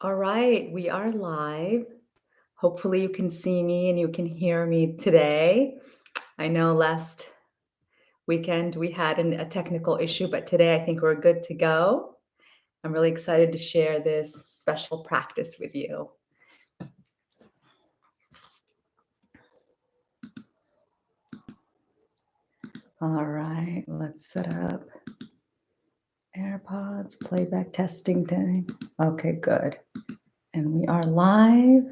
All right, we are live. Hopefully, you can see me and you can hear me today. I know last weekend we had a technical issue, but today I think we're good to go. I'm really excited to share this special practice with you. All right, let's set up AirPods, playback testing time. Okay, good. And we are live.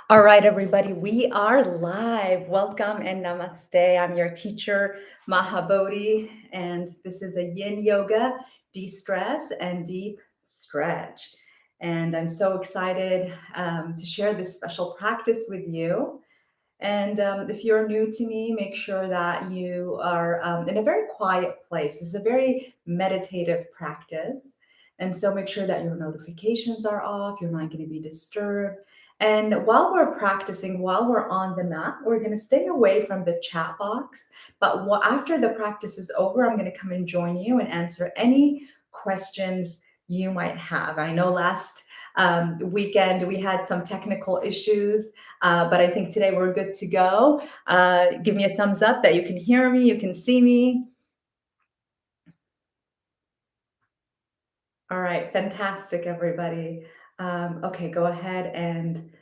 All right, everybody, we are live. Welcome and namaste. I'm your teacher, Maha Bodhi, and this is a yin yoga, de-stress and deep stretch. And I'm so excited to share this special practice with you. And if you're new to me, make sure that you are in a very quiet place. This is a very meditative practice. And so make sure that your notifications are off, you're not going to be disturbed. And while we're practicing, while we're on the mat, we're going to stay away from the chat box. But after the practice is over, I'm going to come and join you and answer any questions you might have. I know last weekend we had some technical issues, but I think today we're good to go. Give me a thumbs up that you can hear me, you can see me. All right, fantastic, everybody. Okay, go ahead and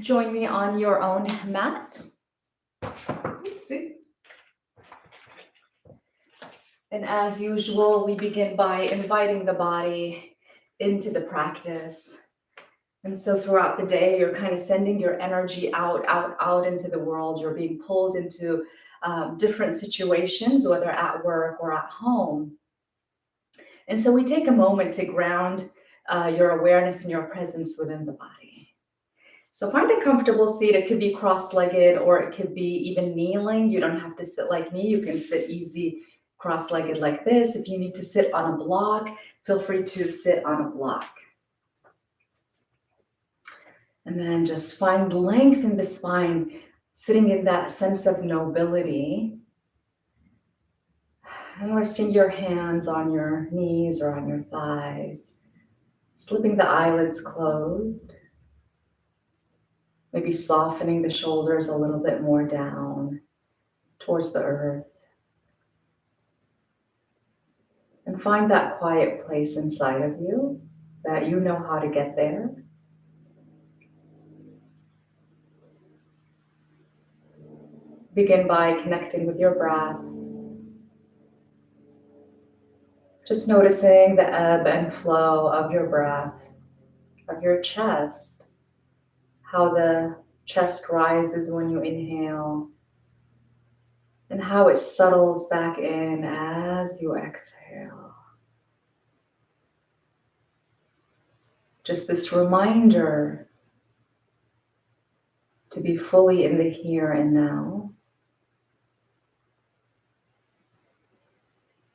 join me on your own mat. Oopsie. And as usual, we begin by inviting the body into the practice. And so throughout the day, you're kind of sending your energy out into the world. You're being pulled into different situations, whether at work or at home. And so we take a moment to ground your awareness and your presence within the body. So find a comfortable seat. It could be cross-legged or it could be even kneeling. You don't have to sit like me. You can sit easy cross-legged like this. If you need to sit on a block, feel free to sit on a block. And then just find length in the spine, sitting in that sense of nobility. And resting your hands on your knees or on your thighs, slipping the eyelids closed. Maybe softening the shoulders a little bit more down towards the earth. And find that quiet place inside of you that you know how to get there. Begin by connecting with your breath. Just noticing the ebb and flow of your breath, of your chest, how the chest rises when you inhale, and how it settles back in as you exhale. Just this reminder to be fully in the here and now.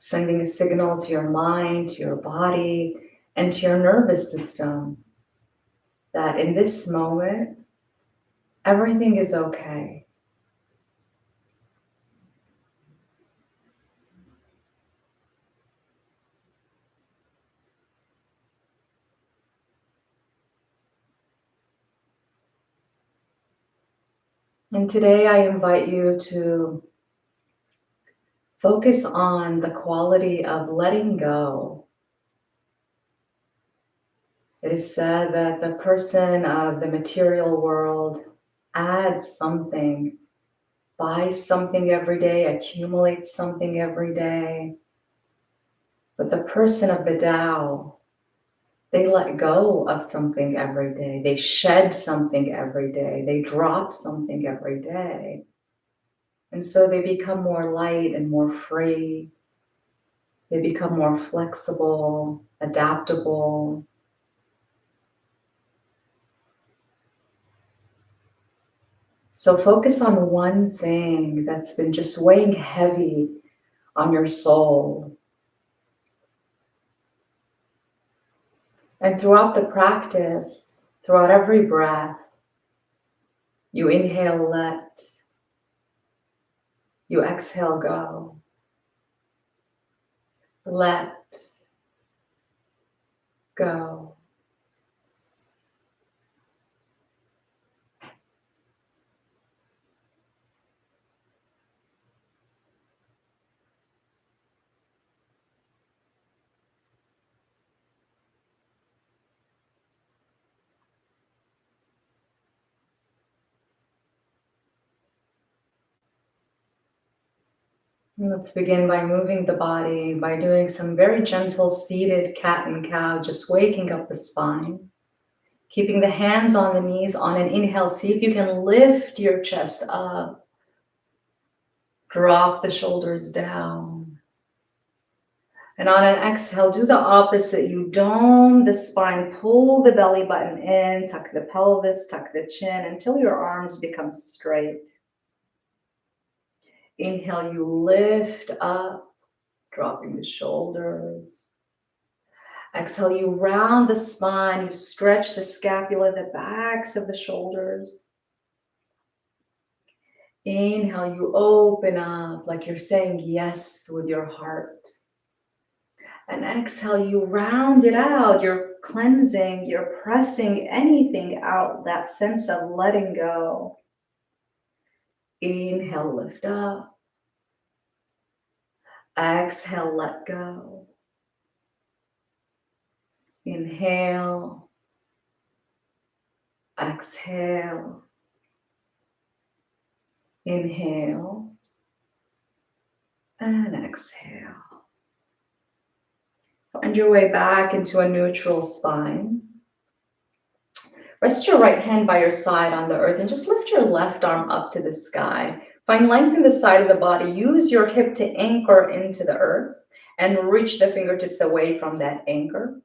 Sending a signal to your mind, to your body, and to your nervous system that in this moment, everything is okay. And today I invite you to focus on the quality of letting go. It is said that the person of the material world adds something, buys something every day, accumulates something every day. But the person of the Tao, they let go of something every day. They shed something every day. They drop something every day. And so they become more light and more free. They become more flexible, adaptable. So focus on one thing that's been just weighing heavy on your soul. And throughout the practice, throughout every breath, you inhale, let. You exhale, go. Let. go. And let's begin by moving the body, by doing some very gentle seated cat and cow, just waking up the spine. Keeping the hands on the knees on an inhale, see if you can lift your chest up. Drop the shoulders down. And on an exhale, do the opposite. You dome the spine, pull the belly button in, tuck the pelvis, tuck the chin until your arms become straight. Inhale, you lift up, dropping the shoulders. Exhale, you round the spine, you stretch the scapula, the backs of the shoulders. Inhale, you open up like you're saying yes with your heart. And exhale, you round it out. You're cleansing, you're pressing anything out, that sense of letting go. Inhale, lift up. Exhale, let go. Inhale. Exhale. Inhale. And exhale. Find your way back into a neutral spine. Rest your right hand by your side on the earth and just lift your left arm up to the sky. Find length in the side of the body. Use your hip to anchor into the earth and reach the fingertips away from that anchor.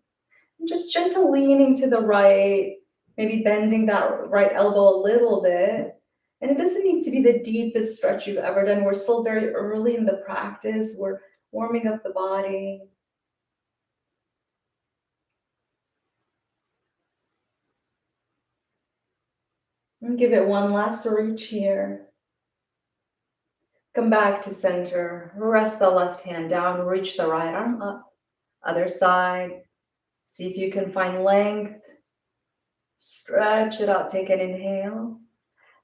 And just gentle leaning to the right, maybe bending that right elbow a little bit. And it doesn't need to be the deepest stretch you've ever done. We're still very early in the practice. We're warming up the body. And give it one last reach here. Come back to center. Rest the left hand down. Reach the right arm up. Other side. See if you can find length. Stretch it out. Take an inhale.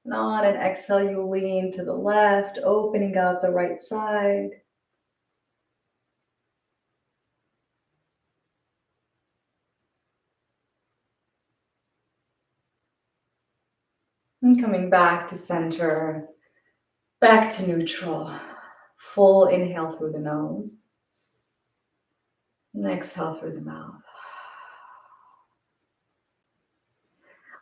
And on an exhale, you lean to the left, opening out the right side. And coming back to center. Back to neutral. Full inhale through the nose. And exhale through the mouth.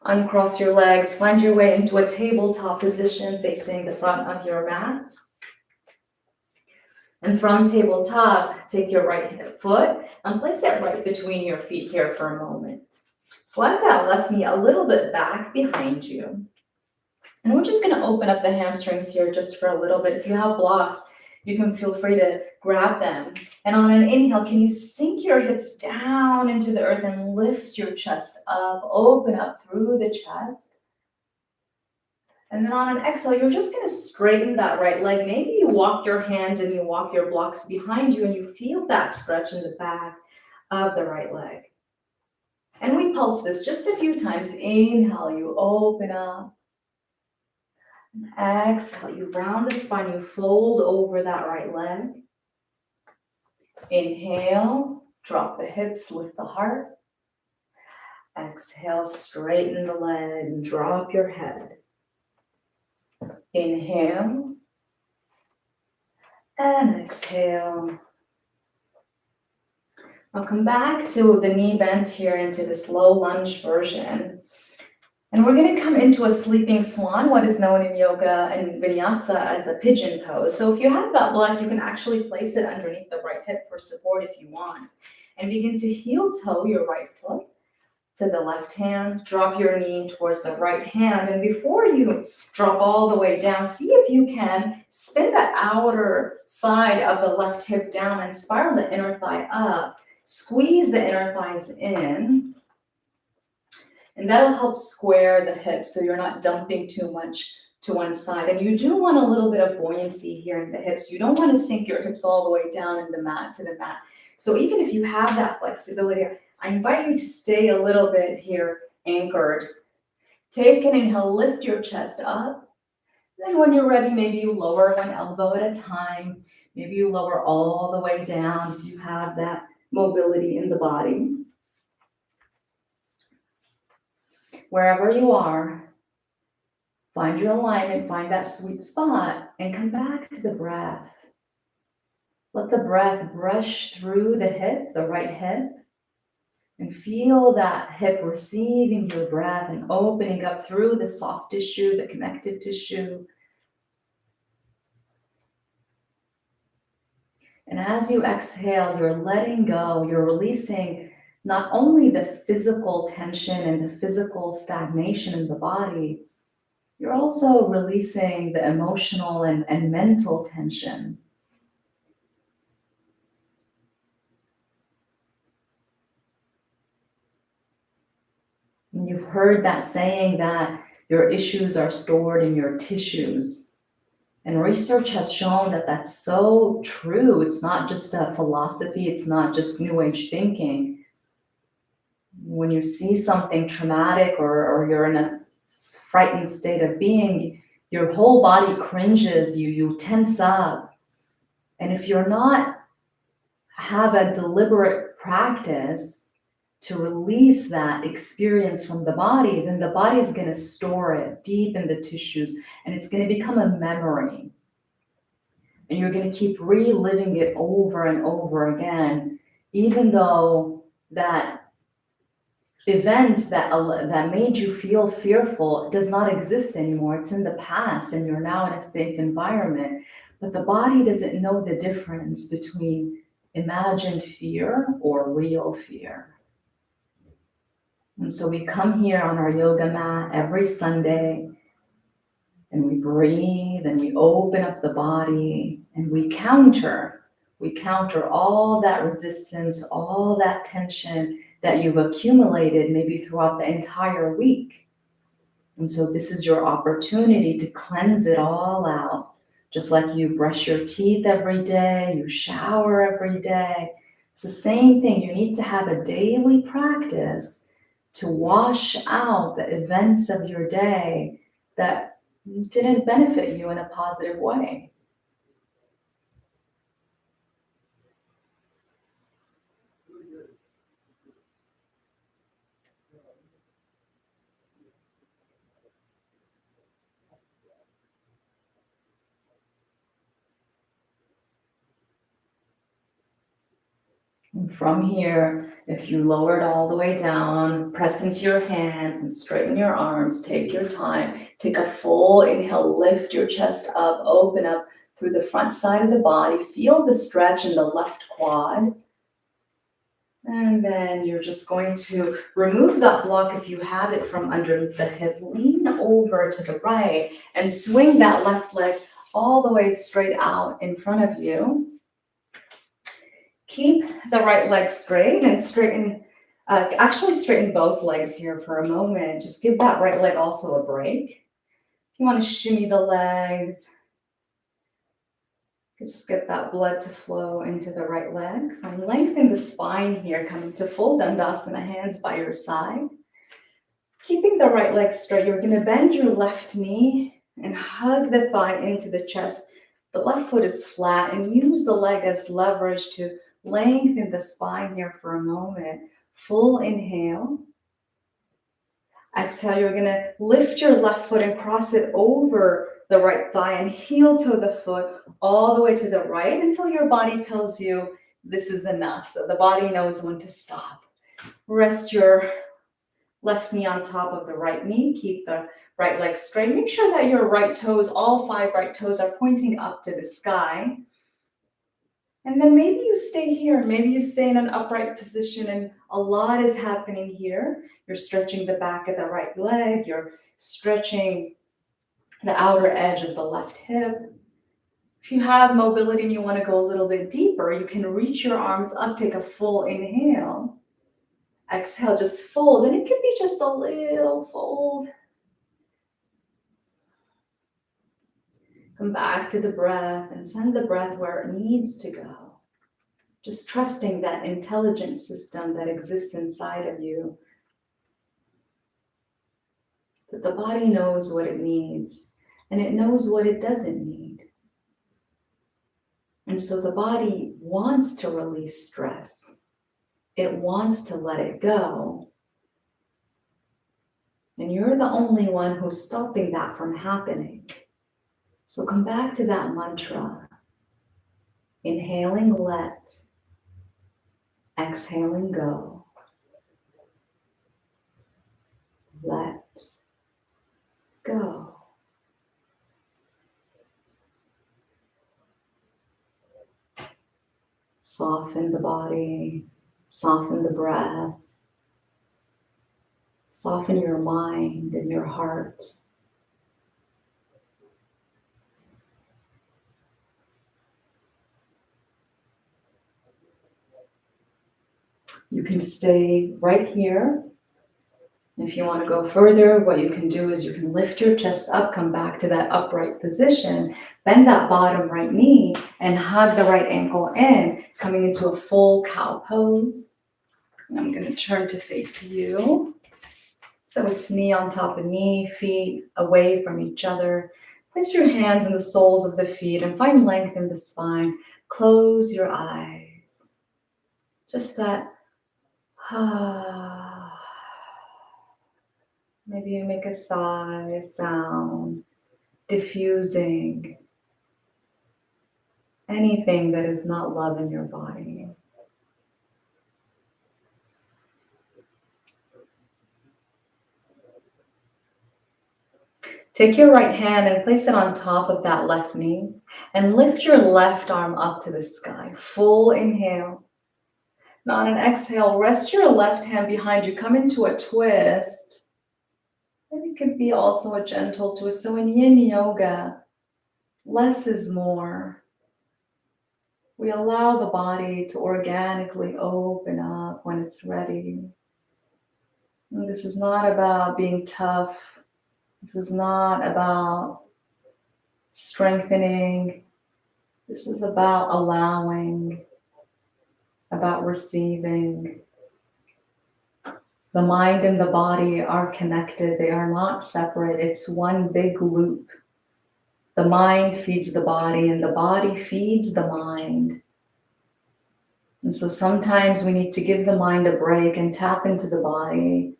Uncross your legs. Find your way into a tabletop position facing the front of your mat. And from tabletop, take your right foot and place it right between your feet here for a moment. Slide that left knee a little bit back behind you. And we're just going to open up the hamstrings here just for a little bit. If you have blocks, you can feel free to grab them. And on an inhale, can you sink your hips down into the earth and lift your chest up, open up through the chest. And then on an exhale, you're just going to straighten that right leg. Maybe you walk your hands and you walk your blocks behind you and you feel that stretch in the back of the right leg. And we pulse this just a few times. Inhale, you open up. And exhale, you round the spine, you fold over that right leg. Inhale, drop the hips, lift the heart. Exhale, straighten the leg, drop your head. Inhale. And exhale. Now come back to the knee bend here into this low lunge version. And we're going to come into a sleeping swan, what is known in yoga and vinyasa as a pigeon pose. So if you have that block, you can actually place it underneath the right hip for support if you want. And begin to heel toe your right foot to the left hand. Drop your knee towards the right hand. And before you drop all the way down, see if you can spin that outer side of the left hip down and spiral the inner thigh up. Squeeze the inner thighs in. And that'll help square the hips so you're not dumping too much to one side. And you do want a little bit of buoyancy here in the hips. You don't want to sink your hips all the way down in the mat to the mat. So even if you have that flexibility, I invite you to stay a little bit here anchored. Take an inhale, lift your chest up. Then when you're ready, maybe you lower one elbow at a time. Maybe you lower all the way down if you have that mobility in the body. Wherever you are, find your alignment, find that sweet spot, and come back to the breath. Let the breath brush through the hip, the right hip, and feel that hip receiving your breath and opening up through the soft tissue, the connective tissue. And as you exhale, you're letting go, you're releasing not only the physical tension and the physical stagnation in the body, you're also releasing the emotional and mental tension. And you've heard that saying that your issues are stored in your tissues. And research has shown that that's so true. It's not just a philosophy, it's not just New Age thinking. When you see something traumatic or you're in a frightened state of being, your whole body cringes, you tense up. And if you're not have a deliberate practice to release that experience from the body, then the body is going to store it deep in the tissues and it's going to become a memory. And you're going to keep reliving it over and over again, even though that event that made you feel fearful does not exist anymore. It's in the past and you're now in a safe environment. But the body doesn't know the difference between imagined fear or real fear. And so we come here on our yoga mat every Sunday and we breathe and we open up the body and we counter all that resistance, all that tension that you've accumulated maybe throughout the entire week. And so this is your opportunity to cleanse it all out. Just like you brush your teeth every day, you shower every day. It's the same thing. You need to have a daily practice to wash out the events of your day that didn't benefit you in a positive way. And from here, if you lower it all the way down, press into your hands and straighten your arms, take your time, take a full inhale, lift your chest up, open up through the front side of the body, feel the stretch in the left quad. And then you're just going to remove that block if you have it from under the hip, lean over to the right and swing that left leg all the way straight out in front of you. Keep the right leg straight and straighten both legs here for a moment. Just give that right leg also a break. If you want to shimmy the legs, just get that blood to flow into the right leg. And lengthen the spine here, coming to full Dandasana, hands by your side. Keeping the right leg straight, you're going to bend your left knee and hug the thigh into the chest. The left foot is flat and use the leg as leverage to lengthen the spine here for a moment. Full inhale. Exhale, you're going to lift your left foot and cross it over the right thigh and heel toe the foot all the way to the right until your body tells you this is enough. So the body knows when to stop. Rest your left knee on top of the right knee. Keep the right leg straight. Make sure that your right toes, all 5 right toes, are pointing up to the sky. And then maybe you stay here. Maybe you stay in an upright position and a lot is happening here. You're stretching the back of the right leg. You're stretching the outer edge of the left hip. If you have mobility and you want to go a little bit deeper, you can reach your arms up, take a full inhale. Exhale, just fold. And it can be just a little fold. Come back to the breath and send the breath where it needs to go. Just trusting that intelligent system that exists inside of you, that the body knows what it needs and it knows what it doesn't need. And so the body wants to release stress. It wants to let it go. And you're the only one who's stopping that from happening. So come back to that mantra. Inhaling let, exhaling go. Let go. Soften the body, soften the breath, soften your mind and your heart. You can stay right here. If you want to go further, what you can do is you can lift your chest up, come back to that upright position, bend that bottom right knee, and hug the right ankle in, coming into a full cow pose. And I'm going to turn to face you. So it's knee on top of knee, feet away from each other. Place your hands in the soles of the feet and find length in the spine. Close your eyes. Just that. Maybe you make a sigh sound, diffusing anything that is not love in your body. Take your right hand and place it on top of that left knee and lift your left arm up to the sky. Full inhale. Now on an exhale, rest your left hand behind you. Come into a twist. And it could be also a gentle twist. So in yin yoga, less is more. We allow the body to organically open up when it's ready. And this is not about being tough. This is not about strengthening. This is about allowing, about receiving. The mind and the body are connected. They are not separate. It's one big loop. The mind feeds the body and the body feeds the mind. And so sometimes we need to give the mind a break and tap into the body.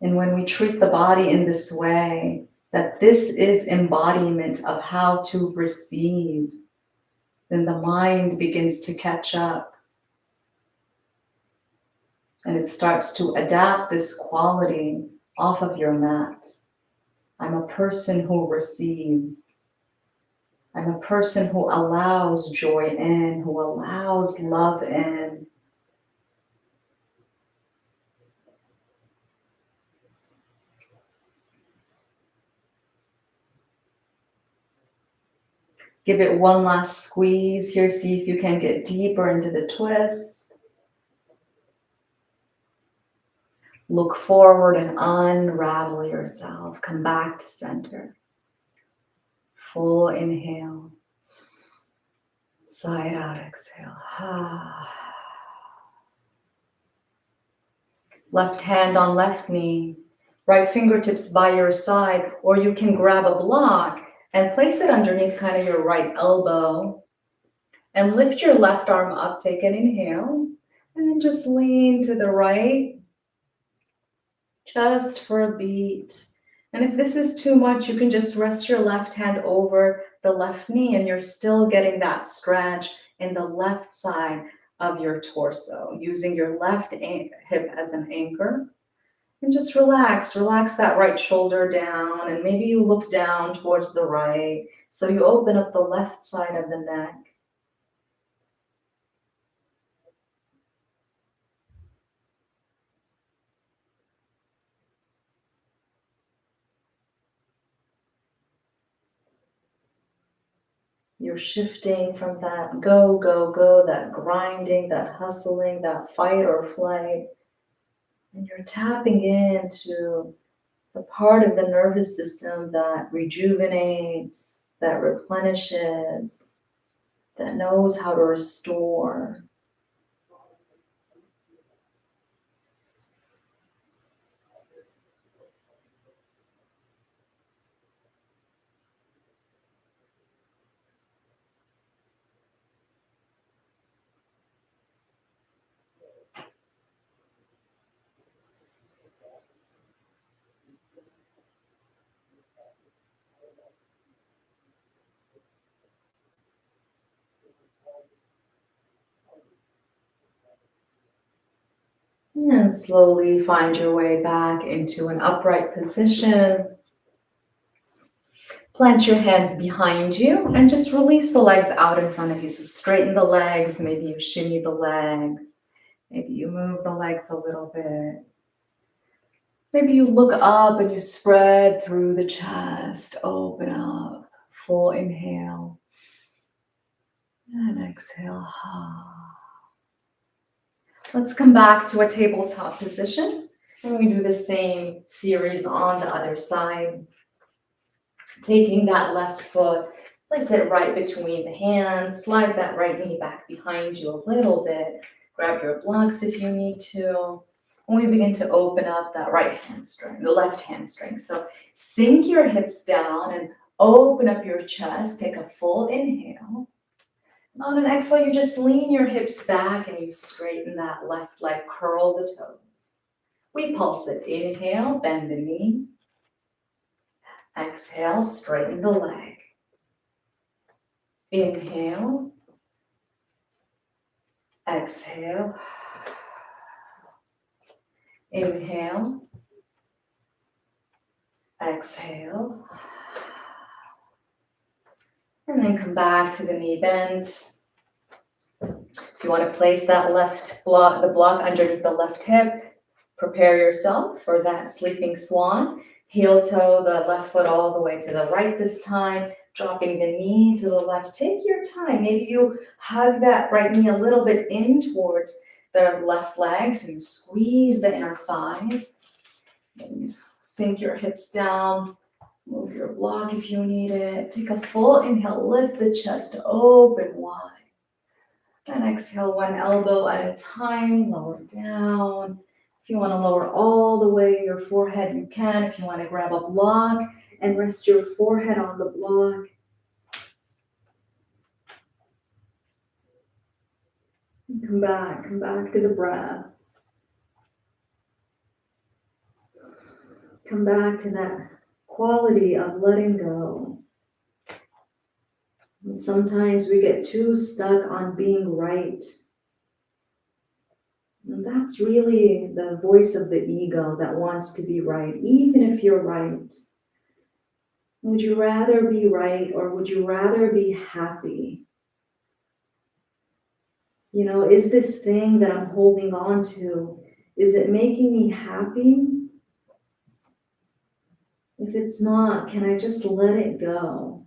And when we treat the body in this way, that this is embodiment of how to receive, then the mind begins to catch up. And it starts to adapt this quality off of your mat. I'm a person who receives. I'm a person who allows joy in, who allows love in. Give it one last squeeze here. See if you can get deeper into the twist. Look forward and unravel yourself. Come back to center. Full inhale. Side out, exhale. Left hand on left knee. Right fingertips by your side, or you can grab a block and place it underneath kind of your right elbow. And lift your left arm up. Take an inhale. And then just lean to the right. Just for a beat. And if this is too much, you can just rest your left hand over the left knee and you're still getting that stretch in the left side of your torso, using your left hip as an anchor. And just relax that right shoulder down, and maybe you look down towards the right. So you open up the left side of the neck. You're shifting from that go, go, go, that grinding, that hustling, that fight or flight. And you're tapping into the part of the nervous system that rejuvenates, that replenishes, that knows how to restore. And slowly find your way back into an upright position. Plant your hands behind you and just release the legs out in front of you. So straighten the legs, maybe you shimmy the legs, maybe you move the legs a little bit. Maybe you look up and you spread through the chest, open up, full inhale, and exhale. Let's come back to a tabletop position. And we do the same series on the other side. Taking that left foot, place it right between the hands, slide that right knee back behind you a little bit, grab your blocks if you need to. And we begin to open up that right hamstring, the left hamstring. So sink your hips down and open up your chest, take a full inhale. And on an exhale, you just lean your hips back and you straighten that left leg, curl the toes. We pulse it, inhale, bend the knee. Exhale, straighten the leg. Inhale. Exhale. Inhale. Exhale. And then come back to the knee bend. If you want to place that left block, the block underneath the left hip, prepare yourself for that sleeping swan. Heel toe the left foot all the way to the right this time, dropping the knee to the left. Take your time. Maybe you hug that right knee a little bit in towards the left leg, so you squeeze the inner thighs. And you sink your hips down. Move your block if you need it. Take a full inhale, lift the chest open wide. And exhale, one elbow at a time, lower down. If you want to lower all the way your forehead, you can. If you want to grab a block and rest your forehead on the block. And come back to the breath. Come back to that quality of letting go. And sometimes we get too stuck on being right. And that's really the voice of the ego that wants to be right, even if you're right. Would you rather be right or would you rather be happy? You know, is this thing that I'm holding on to, is it making me happy? If it's not, can I just let it go?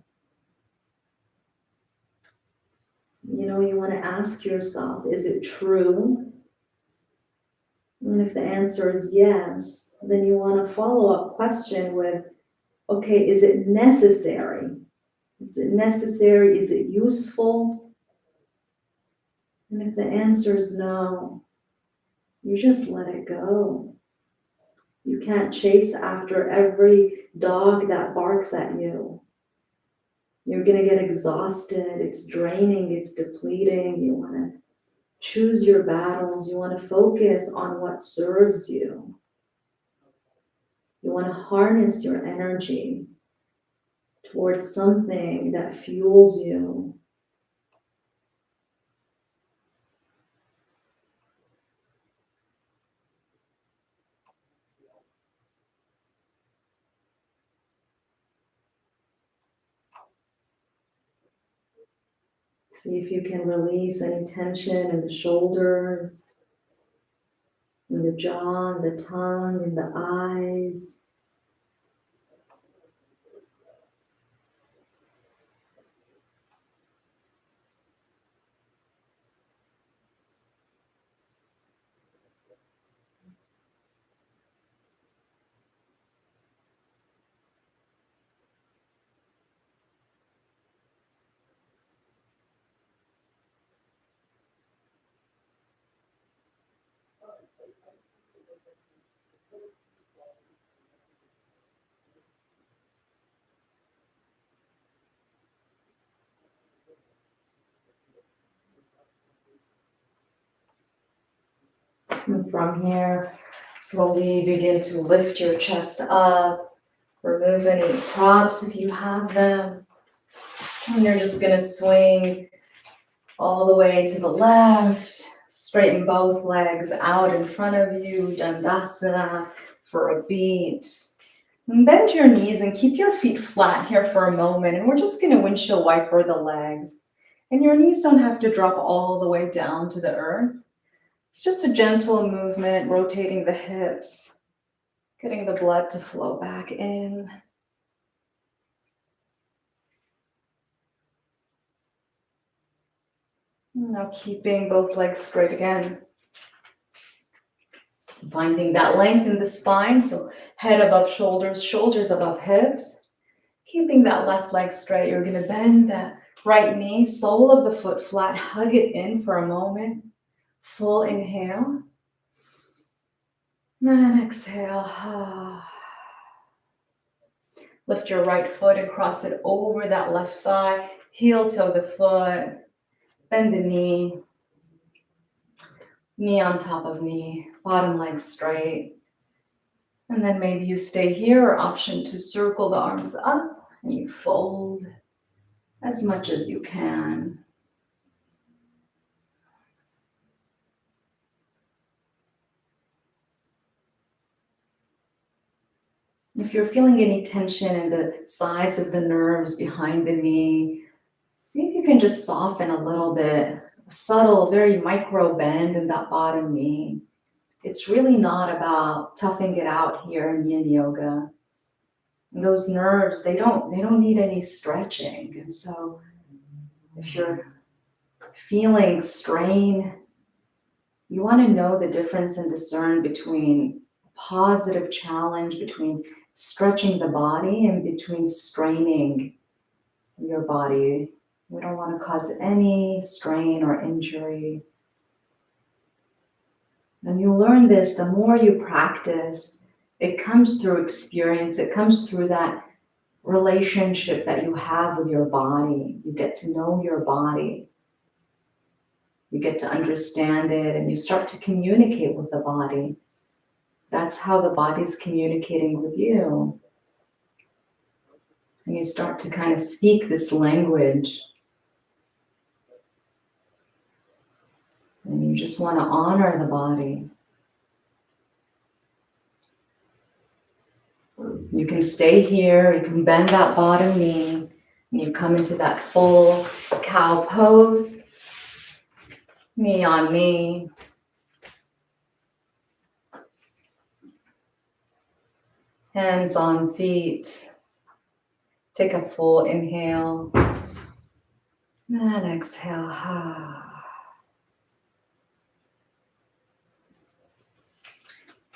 You know, you want to ask yourself, is it true? And if the answer is yes, then you want a follow-up question with, okay, is it necessary? Is it necessary? Is it useful? And if the answer is no, you just let it go. You can't chase after every dog that barks at you. You're going to get exhausted. It's draining. It's depleting. You want to choose your battles. You want to focus on what serves you. You want to harness your energy towards something that fuels you. See if you can release any tension in the shoulders, in the jaw, in the tongue, in the eyes. And from here, slowly begin to lift your chest up. Remove any props if you have them. And you're just going to swing all the way to the left. Straighten both legs out in front of you. Dandasana for a beat. And bend your knees and keep your feet flat here for a moment. And we're just going to windshield wiper the legs. And your knees don't have to drop all the way down to the earth. It's just a gentle movement, rotating the hips, getting the blood to flow back in. Now keeping both legs straight again. Finding that length in the spine, so head above shoulders, shoulders above hips. Keeping that left leg straight, you're going to bend that right knee, sole of the foot flat, hug it in for a moment. Full inhale. And exhale. Lift your right foot and cross it over that left thigh. Heel toe the foot. Bend the knee. Knee on top of knee. Bottom leg straight. And then maybe you stay here, or option to circle the arms up and you fold as much as you can. If you're feeling any tension in the sides of the nerves behind the knee, see if you can just soften a little bit. A subtle, very micro bend in that bottom knee. It's really not about toughing it out here in yin yoga. And those nerves, they don't need any stretching. And so if you're feeling strain, you want to know the difference and discern between positive challenge, between stretching the body and between straining your body. We don't want to cause any strain or injury. And you learn this, the more you practice, it comes through experience, it comes through that relationship that you have with your body. You get to know your body. You get to understand it, and you start to communicate with the body. That's how the body's communicating with you. And you start to kind of speak this language. And you just want to honor the body. You can stay here, you can bend that bottom knee, and you come into that full cow pose. Knee on knee. Hands on feet. Take a full inhale. And exhale.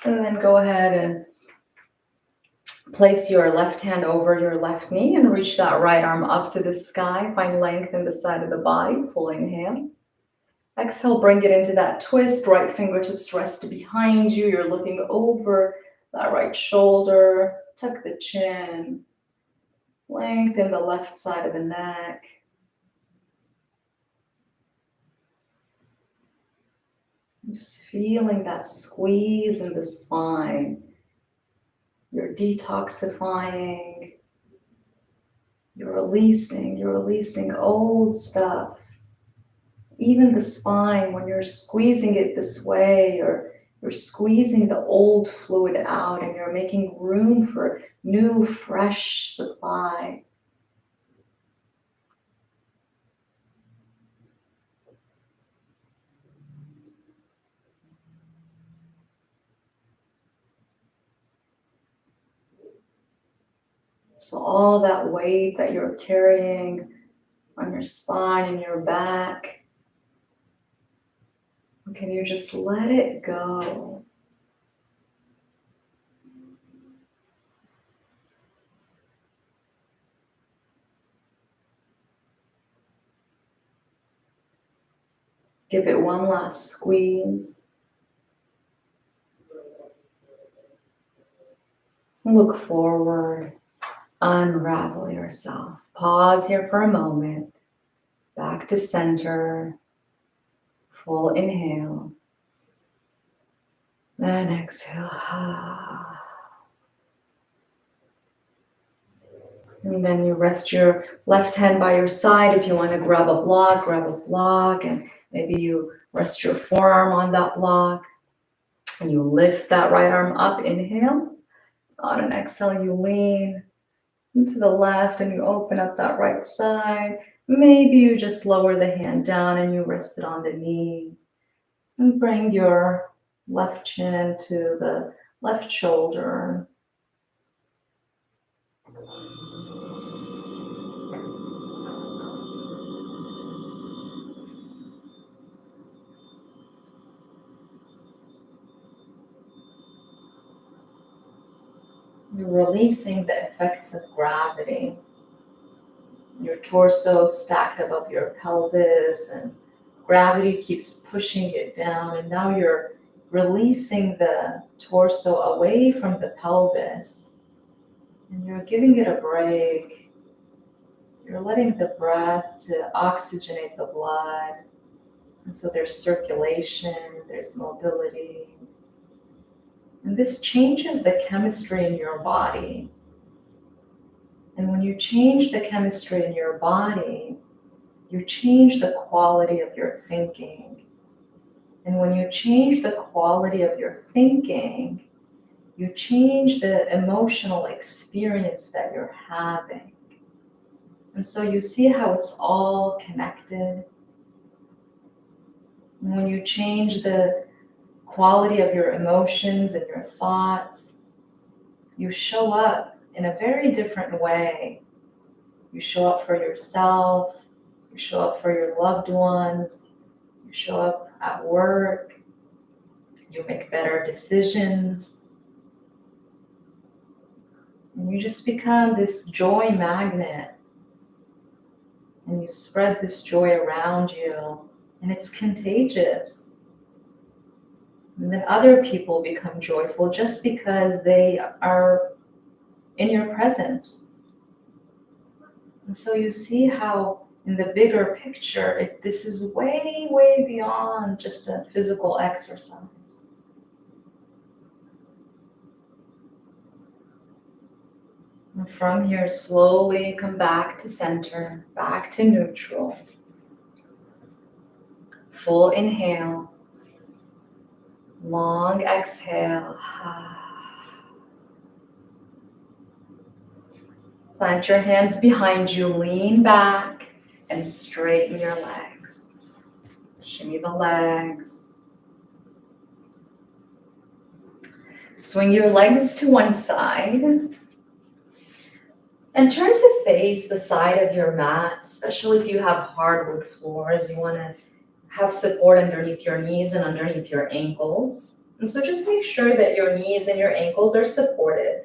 And then go ahead and place your left hand over your left knee and reach that right arm up to the sky. Find length in the side of the body. Full inhale. Exhale, bring it into that twist. Right fingertips rest behind you. You're looking over that right shoulder. Tuck the chin. Lengthen the left side of the neck. Just feeling that squeeze in the spine. You're detoxifying. You're releasing old stuff. Even the spine, when you're squeezing it this way, or you're squeezing the old fluid out and you're making room for new, fresh supply. So all that weight that you're carrying on your spine and your back, can you just let it go? Give it one last squeeze. Look forward. Unravel yourself. Pause here for a moment. Back to center. Full inhale. And exhale. And then you rest your left hand by your side. If you want to grab a block, and maybe you rest your forearm on that block. And you lift that right arm up. Inhale. On an exhale, you lean into the left and you open up that right side. Maybe you just lower the hand down and you rest it on the knee. And bring your left chin to the left shoulder. You're releasing the effects of gravity. Your torso stacked above your pelvis, and gravity keeps pushing it down. And now you're releasing the torso away from the pelvis. And you're giving it a break. You're letting the breath to oxygenate the blood. And so there's circulation, there's mobility. And this changes the chemistry in your body. And when you change the chemistry in your body, you change the quality of your thinking. And when you change the quality of your thinking, you change the emotional experience that you're having. And so you see how it's all connected. And when you change the quality of your emotions and your thoughts, you show up in a very different way. You show up for yourself, you show up for your loved ones, you show up at work, you make better decisions, and you just become this joy magnet, and you spread this joy around you, and it's contagious. And then other people become joyful just because they are in your presence. And so you see how in the bigger picture, this is way, way beyond just a physical exercise. And from here, slowly come back to center, back to neutral. Full inhale, long exhale. Plant your hands behind you, lean back and straighten your legs. Shimmy the legs. Swing your legs to one side and turn to face the side of your mat, especially if you have hardwood floors. You want to have support underneath your knees and underneath your ankles. And so just make sure that your knees and your ankles are supported.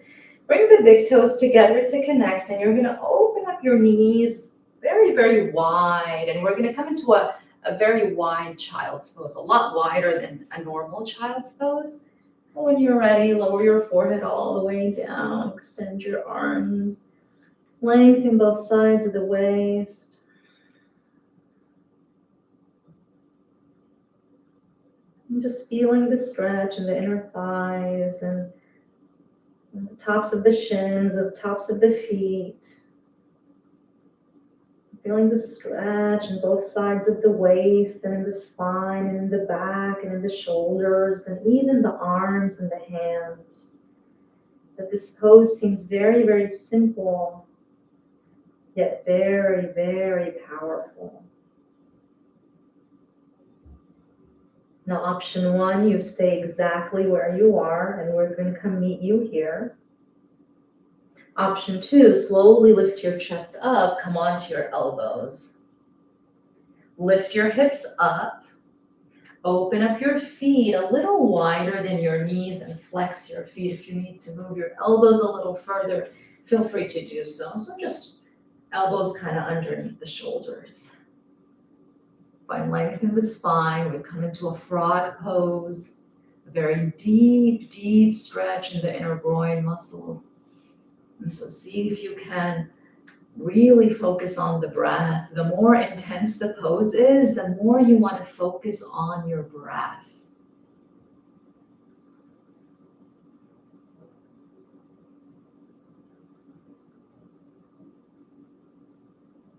Bring the big toes together to connect, and you're going to open up your knees very, very wide. And we're going to come into a very wide child's pose, a lot wider than a normal child's pose. And when you're ready, lower your forehead all the way down, extend your arms, lengthen both sides of the waist. And just feeling the stretch in the inner thighs and the tops of the shins, the tops of the feet. Feeling the stretch in both sides of the waist and in the spine and in the back and in the shoulders and even the arms and the hands. But this pose seems very, very simple, yet very, very powerful. Now, option one, you stay exactly where you are, and we're going to come meet you here. Option two, slowly lift your chest up, come onto your elbows. Lift your hips up, open up your feet a little wider than your knees and flex your feet. If you need to move your elbows a little further, feel free to do so. So just elbows kind of underneath the shoulders. Find length in the spine. We come into a frog pose. A very deep, deep stretch in the inner groin muscles. And so see if you can really focus on the breath. The more intense the pose is, the more you want to focus on your breath.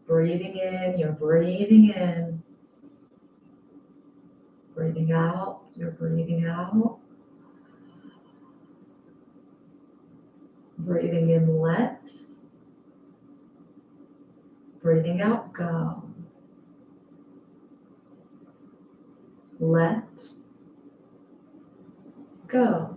Breathing in, you're breathing in. Breathing out, you're breathing out. Breathing in, let. Breathing out, go. Let, go.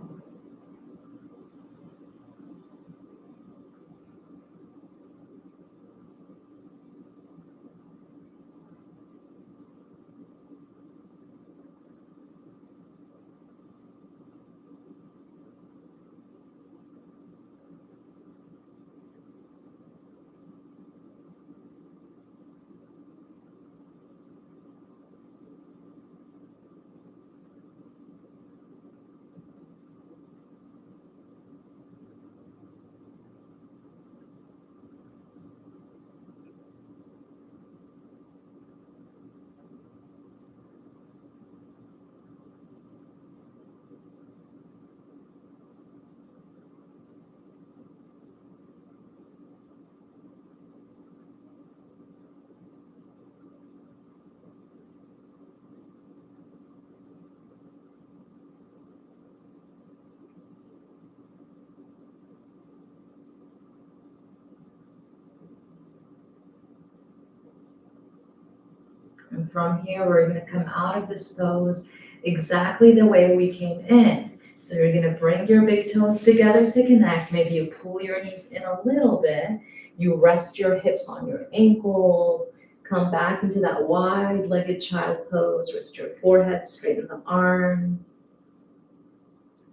And from here, we're going to come out of this pose exactly the way we came in. So you're going to bring your big toes together to connect. Maybe you pull your knees in a little bit. You rest your hips on your ankles. Come back into that wide-legged child pose. Rest your forehead, straighten the arms.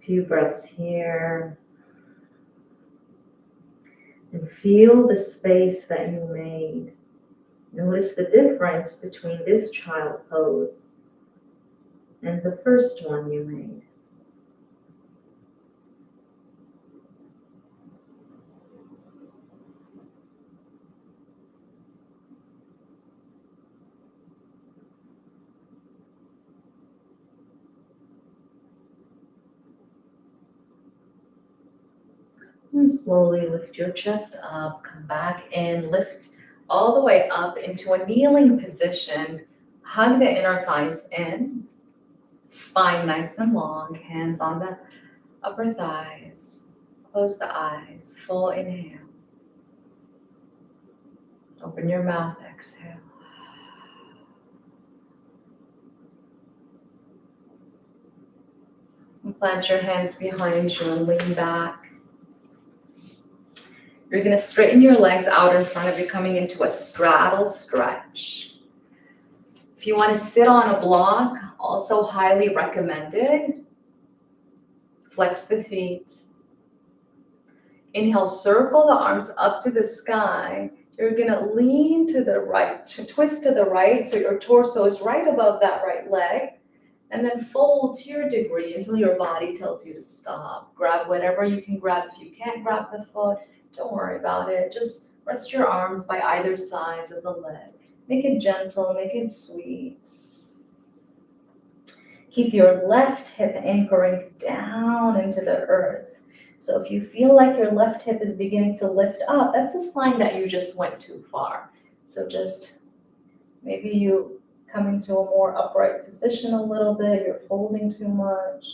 A few breaths here. And feel the space that you made. Notice the difference between this child pose and the first one you made. And slowly lift your chest up, come back in, lift all the way up into a kneeling position. Hug the inner thighs in, spine nice and long, hands on the upper thighs. Close the eyes, full inhale. Open your mouth, exhale. And plant your hands behind you and lean back. You're going to straighten your legs out in front of you, coming into a straddle stretch. If you want to sit on a block, also highly recommended. Flex the feet. Inhale, circle the arms up to the sky. You're going to lean to the right, twist to the right, so your torso is right above that right leg. And then fold to your degree until your body tells you to stop. Grab whatever you can grab. If you can't grab the foot, don't worry about it. Just rest your arms by either sides of the leg. Make it gentle, make it sweet. Keep your left hip anchoring down into the earth. So if you feel like your left hip is beginning to lift up, that's a sign that you just went too far. So just maybe you come into a more upright position a little bit, you're folding too much.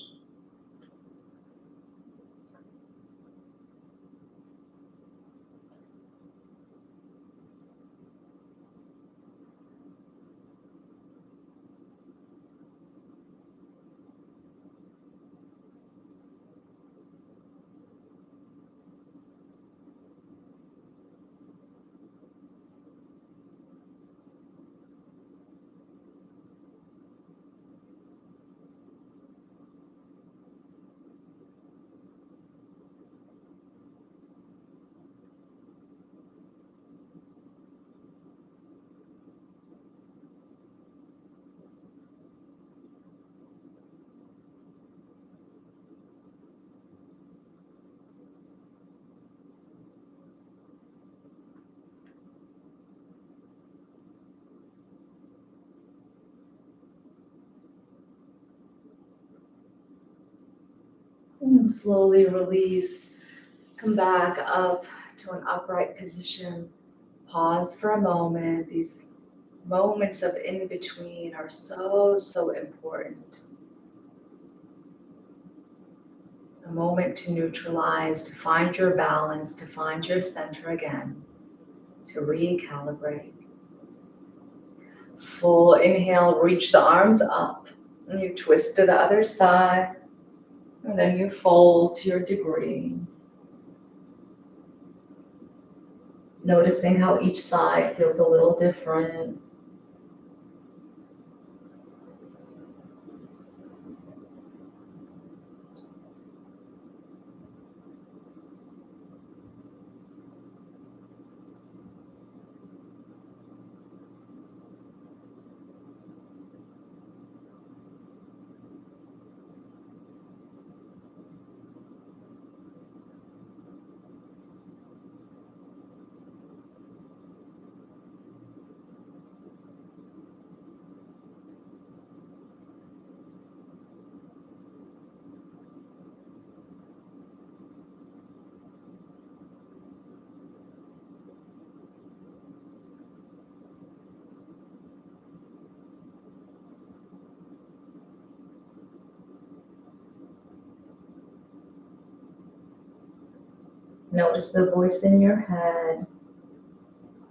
Slowly release. Come back up to an upright position. Pause for a moment. These moments of in between are so, so important. A moment to neutralize, to find your balance, to find your center again, to recalibrate. Full inhale, reach the arms up, and you twist to the other side, and then you fold to your degree. Noticing how each side feels a little different. Notice the voice in your head.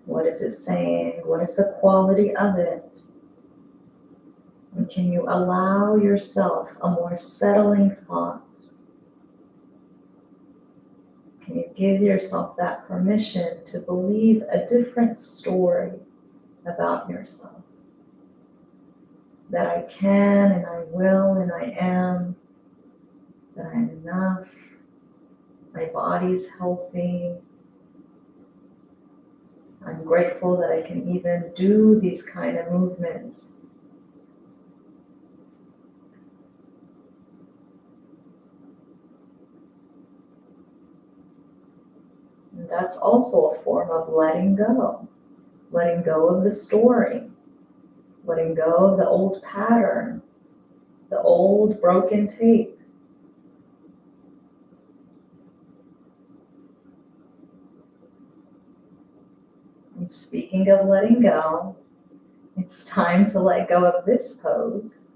What is it saying? What is the quality of it? And can you allow yourself a more settling thought? Can you give yourself that permission to believe a different story about yourself? That I can and I will and I am, that I'm enough, my body's healthy. I'm grateful that I can even do these kind of movements. And that's also a form of letting go of the story, letting go of the old pattern, the old broken tape. And speaking of letting go, it's time to let go of this pose.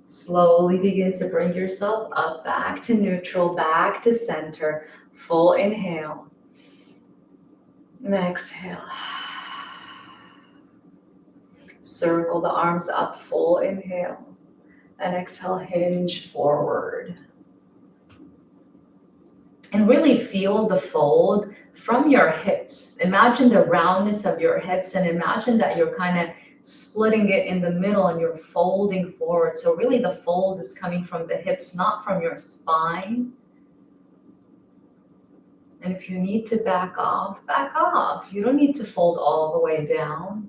Slowly begin to bring yourself up, back to neutral, back to center. Full inhale. And exhale. Circle the arms up, full inhale. And exhale, hinge forward. And really feel the fold from your hips. Imagine the roundness of your hips and imagine that you're kind of splitting it in the middle and you're folding forward. So really the fold is coming from the hips, not from your spine. And if you need to back off, back off. You don't need to fold all the way down.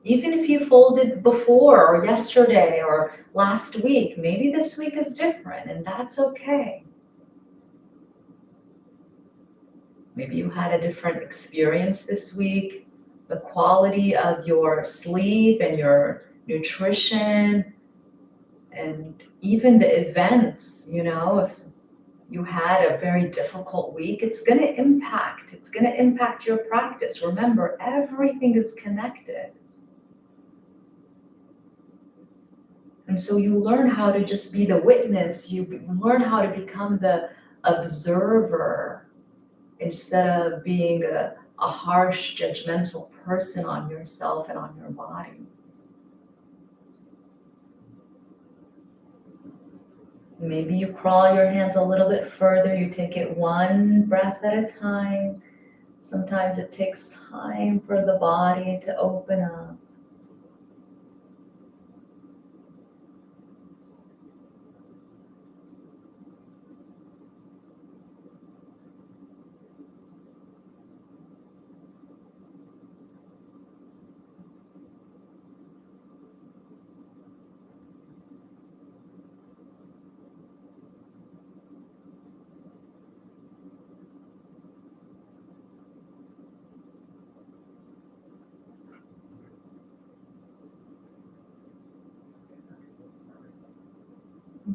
Even if you folded before or yesterday or last week, maybe this week is different and that's okay. Maybe you had a different experience this week. The quality of your sleep and your nutrition and even the events, if you had a very difficult week, it's going to impact your practice. Remember, everything is connected. And so you learn how to just be the witness. You learn how to become the observer instead of being a harsh, judgmental person on yourself and on your body. Maybe you crawl your hands a little bit further. You take it one breath at a time. Sometimes it takes time for the body to open up.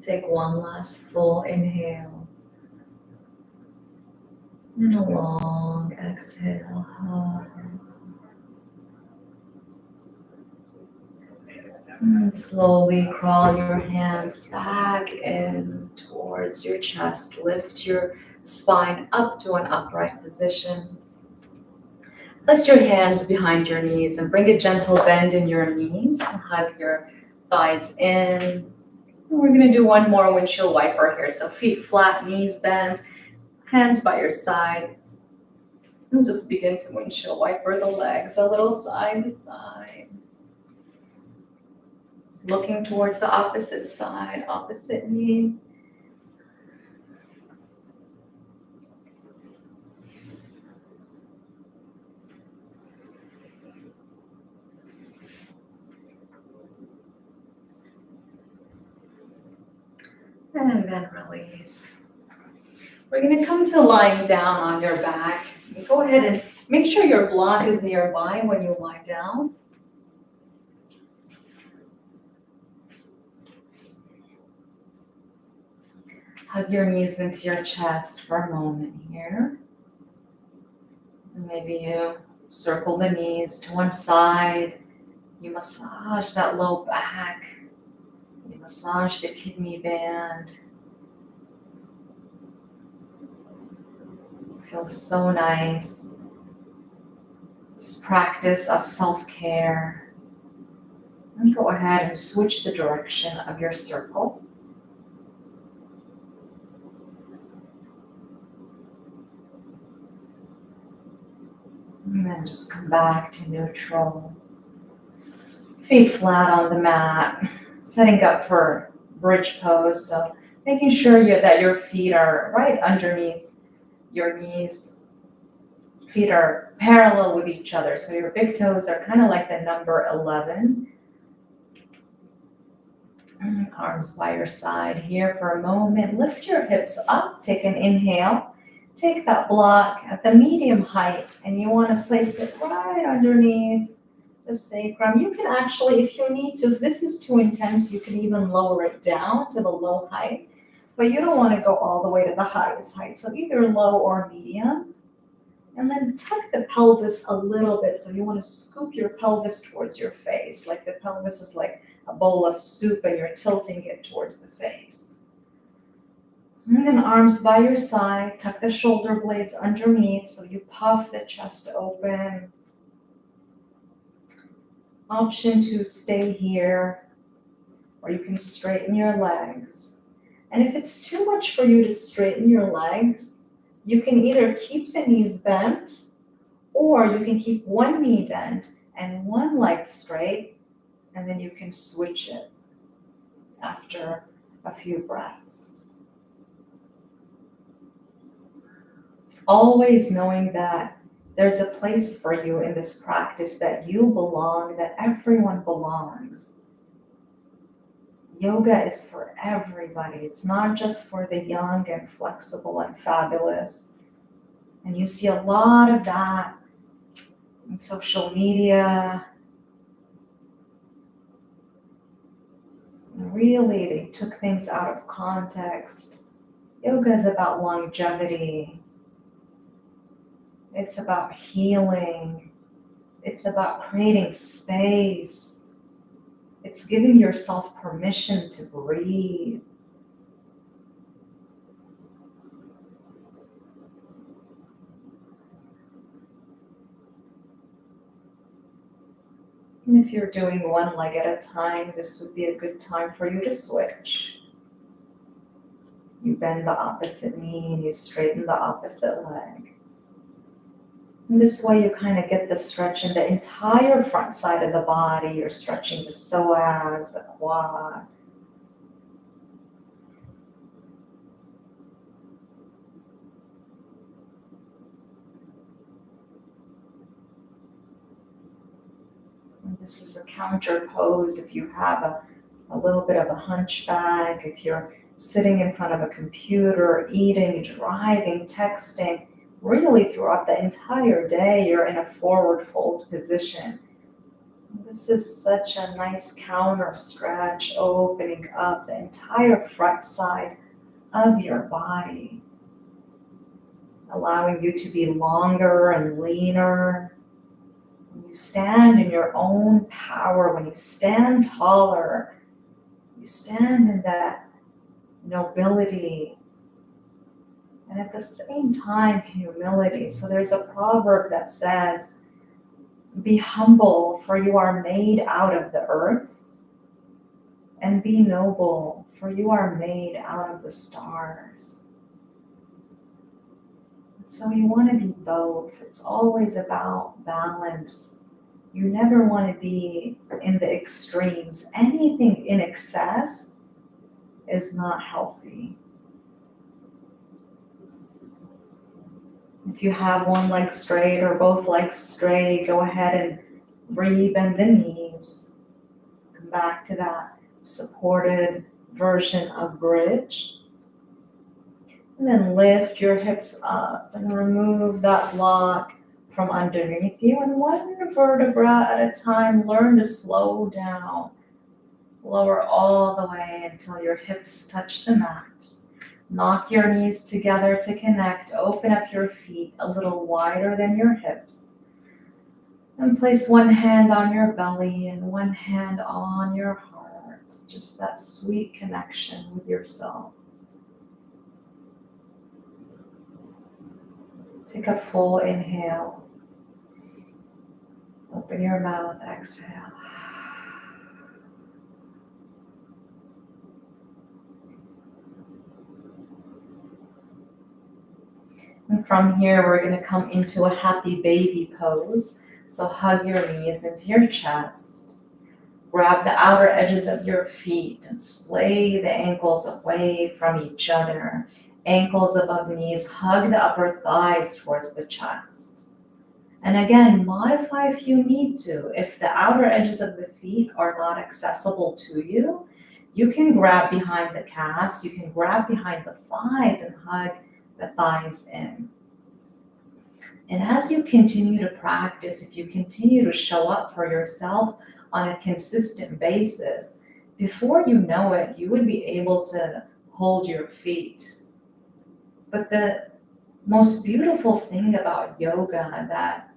Take one last full inhale. And a long exhale. And slowly crawl your hands back in towards your chest. Lift your spine up to an upright position. Place your hands behind your knees and bring a gentle bend in your knees. Hug your thighs in. And we're going to do one more windshield wiper here. So feet flat, knees bent, hands by your side. And just begin to windshield wiper the legs a little side to side. Looking towards the opposite side, opposite knee. And then release. We're going to come to lying down on your back. You go ahead and make sure your block is nearby when you lie down. Hug your knees into your chest for a moment here. And maybe you circle the knees to one side. You massage that low back. You massage the kidney band. Feels so nice. This practice of self-care. And go ahead and switch the direction of your circle. And then just come back to neutral. Feet flat on the mat. Setting up for bridge pose. So making sure that your feet are right underneath your knees. Feet are parallel with each other. So your big toes are kind of like the number 11. And arms by your side here for a moment. Lift your hips up. Take an inhale. Take that block at the medium height and you want to place it right underneath the sacrum. You can actually, if you need to, if this is too intense, you can even lower it down to the low height, but you don't want to go all the way to the highest height. So either low or medium. And then tuck the pelvis a little bit. So you want to scoop your pelvis towards your face, like the pelvis is like a bowl of soup and you're tilting it towards the face. And then arms by your side, tuck the shoulder blades underneath so you puff the chest open. Option to stay here, or you can straighten your legs. And if it's too much for you to straighten your legs, you can either keep the knees bent, or you can keep one knee bent and one leg straight, and then you can switch it after a few breaths. Always knowing that there's a place for you in this practice, that you belong, that everyone belongs. Yoga is for everybody. It's not just for the young and flexible and fabulous. And you see a lot of that in social media. And really, they took things out of context. Yoga is about longevity. It's about healing. It's about creating space. It's giving yourself permission to breathe. And if you're doing one leg at a time, this would be a good time for you to switch. You bend the opposite knee and you straighten the opposite leg. And this way you kind of get the stretch in the entire front side of the body. You're stretching the psoas, the quad. And this is a counter pose if you have a little bit of a hunchback, if you're sitting in front of a computer, eating, driving, texting. Really throughout the entire day, you're in a forward fold position. This is such a nice counter stretch, opening up the entire front side of your body. allowing you to be longer and leaner. When you stand in your own power, when you stand taller, you stand in that nobility and at the same time humility. So there's a proverb that says, be humble, for you are made out of the earth, and be noble, for you are made out of the stars. So you want to be both. It's always about balance. You never want to be in the extremes. Anything in excess is not healthy. If you have one leg straight or both legs straight, go ahead and rebend the knees. Come back to that supported version of bridge. And then lift your hips up and remove that block from underneath you. And one vertebra at a time, learn to slow down. Lower all the way until your hips touch the mat. Knock your knees together to connect. Open up your feet a little wider than your hips. And place one hand on your belly and one hand on your heart. Just that sweet connection with yourself. Take a full inhale. Open your mouth, exhale. And from here, we're going to come into a happy baby pose. So hug your knees into your chest. Grab the outer edges of your feet and splay the ankles away from each other. Ankles above knees, hug the upper thighs towards the chest. And again, modify if you need to. If the outer edges of the feet are not accessible to you, you can grab behind the calves, you can grab behind the thighs and hug the thighs in. And as you continue to practice, if you continue to show up for yourself on a consistent basis, before you know it, you would be able to hold your feet. But the most beautiful thing about yoga that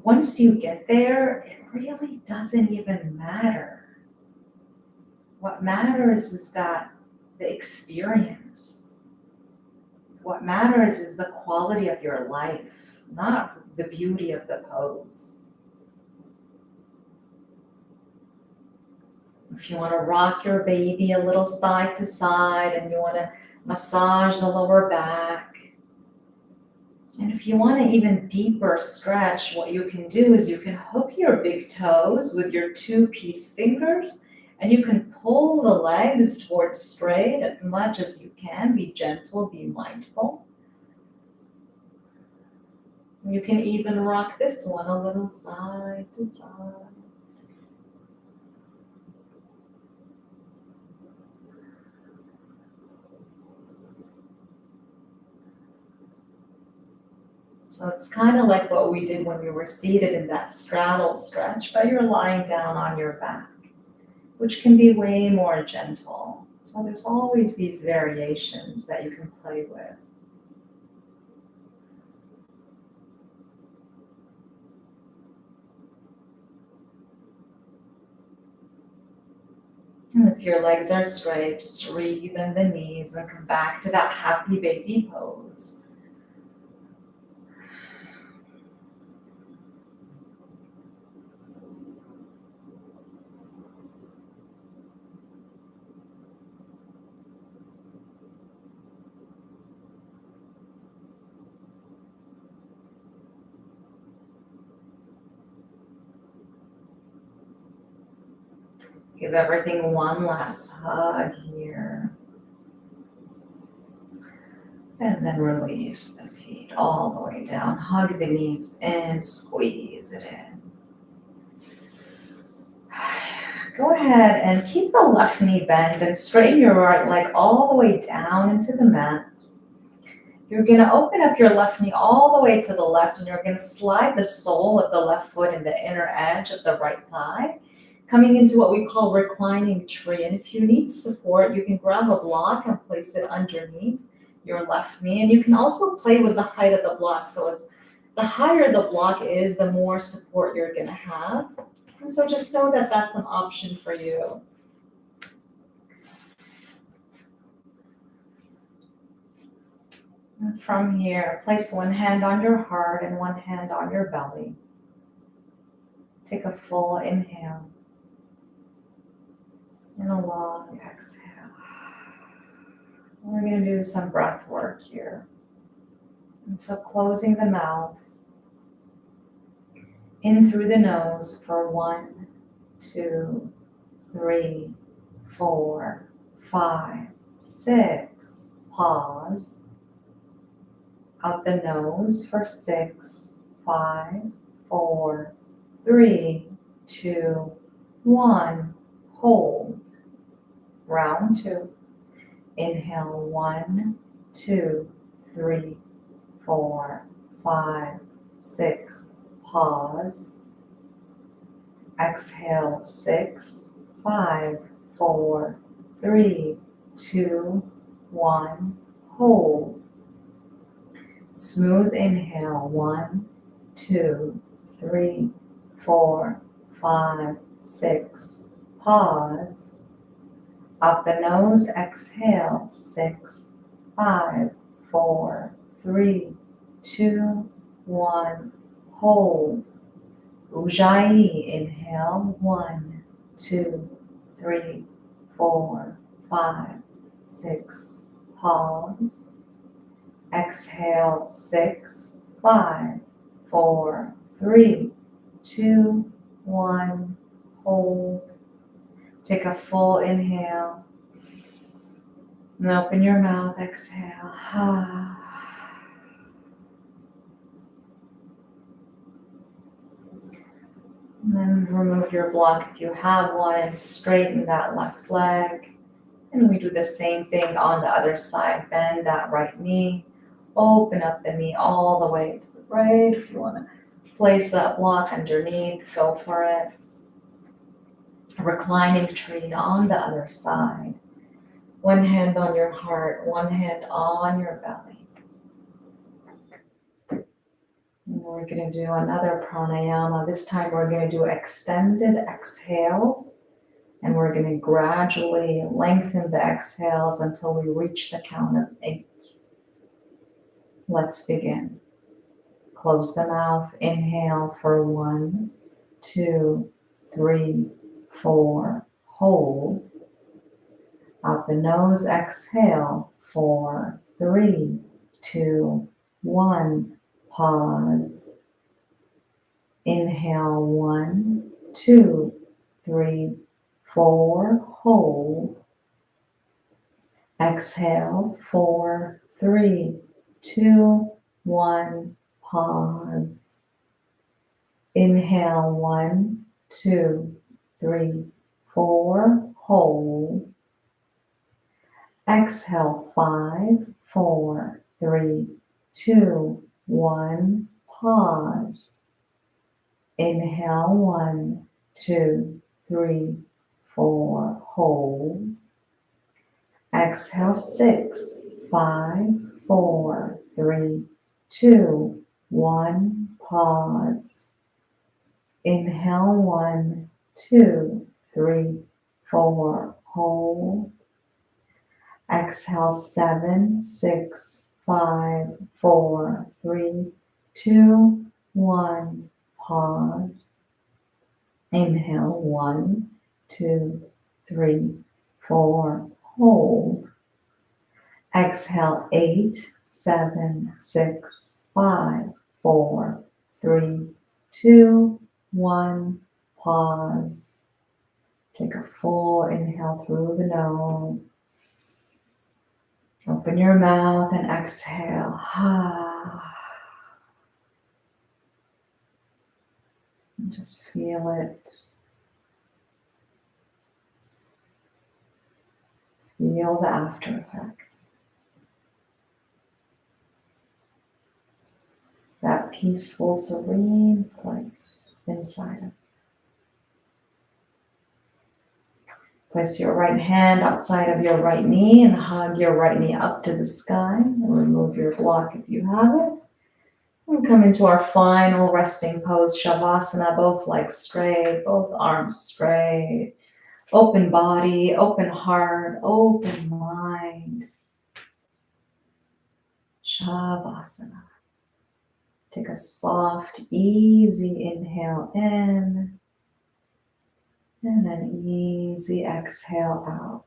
once you get there, it really doesn't even matter. What matters is that the experience. What matters is the quality of your life, not the beauty of the pose. If you want to rock your baby a little side to side and you want to massage the lower back, and if you want to even deeper stretch, what you can do is you can hook your big toes with your 2-piece fingers and you can pull the legs towards straight as much as you can. Be gentle, be mindful. You can even rock this one a little side to side. So it's kind of like what we did when we were seated in that straddle stretch, but you're lying down on your back, which can be way more gentle. So there's always these variations that you can play with. And if your legs are straight, just re-bend the knees and come back to that happy baby pose. Give everything one last hug here. And then release the feet all the way down. Hug the knees in, squeeze it in. Go ahead and keep the left knee bent and straighten your right leg all the way down into the mat. You're going to open up your left knee all the way to the left and you're going to slide the sole of the left foot in the inner edge of the right thigh, coming into what we call reclining tree. And if you need support, you can grab a block and place it underneath your left knee. And you can also play with the height of the block. So as the higher the block is, the more support you're going to have. And so just know that that's an option for you. And from here, place one hand on your heart and one hand on your belly. Take a full inhale and a long exhale. We're going to do some breath work here. And so closing the mouth, in through the nose for 1, 2, 3, 4, 5, 6. Pause. Out the nose for 6, 5, 4, 3, 2, 1. Hold. Round 2. Inhale 1, 2, 3, 4, 5, 6. Pause. Exhale 6, 5, 4, 3, 2, 1. Hold. Smooth inhale 1, 2, 3, 4, 5, 6. Pause. Up the nose, exhale 6, 5, 4, 3, 2, 1. Hold. Ujjayi, inhale 1, 2, 3, 4, 5, 6. Pause. Exhale 6, 5, 4, 3, 2, 1. Hold. Take a full inhale and open your mouth. Exhale. And then remove your block if you have one and straighten that left leg. And we do the same thing on the other side. Bend that right knee. Open up the knee all the way to the right. If you want to place that block underneath, go for it. Reclining tree on the other side. One hand on your heart, one hand on your belly. And we're going to do another pranayama. This time we're going to do extended exhales. And we're going to gradually lengthen the exhales until we reach the count of 8. Let's begin. Close the mouth. Inhale for 1, 2, 3, 4. Hold. Out the nose, exhale. 4, 3, 2, 1. Pause. Inhale 1, 2, 3, 4. Hold. Exhale 4, 3, 2, 1. Pause. Inhale 1, 2, 3, 4. Hold. Exhale 5, 4, 3, 2, 1. Pause. Inhale 1, 2, 3, 4. Hold. Exhale 6, 5, 4, 3, 2, 1. Pause. Inhale 1, 2, 3, 4. Hold. Exhale 7, 6, 5, 4, 3, 2, 1. Pause. Inhale 1, 2, 3, 4. Hold. Exhale 8, 7, 6, 5, 4, 3, 2, 1. Pause. Take a full inhale through the nose. Open your mouth and exhale. And just feel it. Feel the after effects. That peaceful, serene place inside of you. Place your right hand outside of your right knee and hug your right knee up to the sky. Remove your block if you have it. And come into our final resting pose, Shavasana, both legs straight, both arms straight. Open body, open heart, open mind. Shavasana. Take a soft, easy inhale in, and an easy exhale out.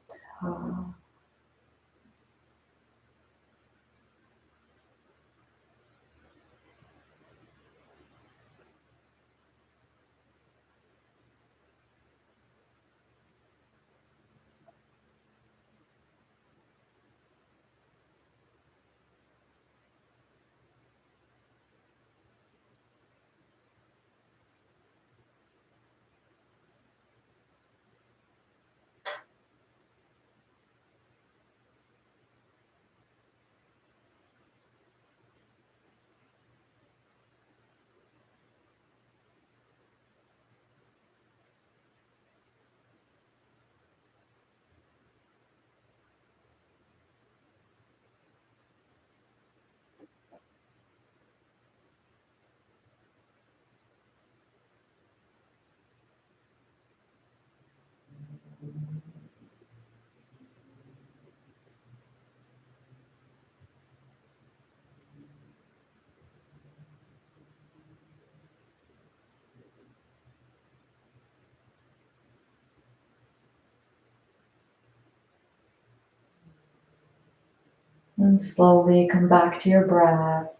And slowly come back to your breath.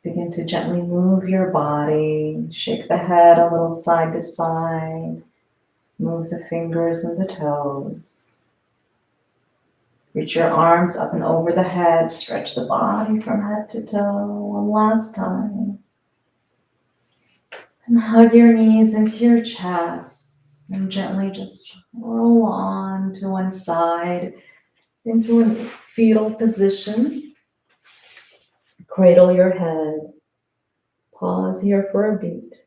Begin to gently move your body. Shake the head a little side to side. Move the fingers and the toes. Reach your arms up and over the head. Stretch the body from head to toe. One last time. And hug your knees into your chest. And gently just roll on to one side into a fetal position. Cradle your head. Pause here for a beat.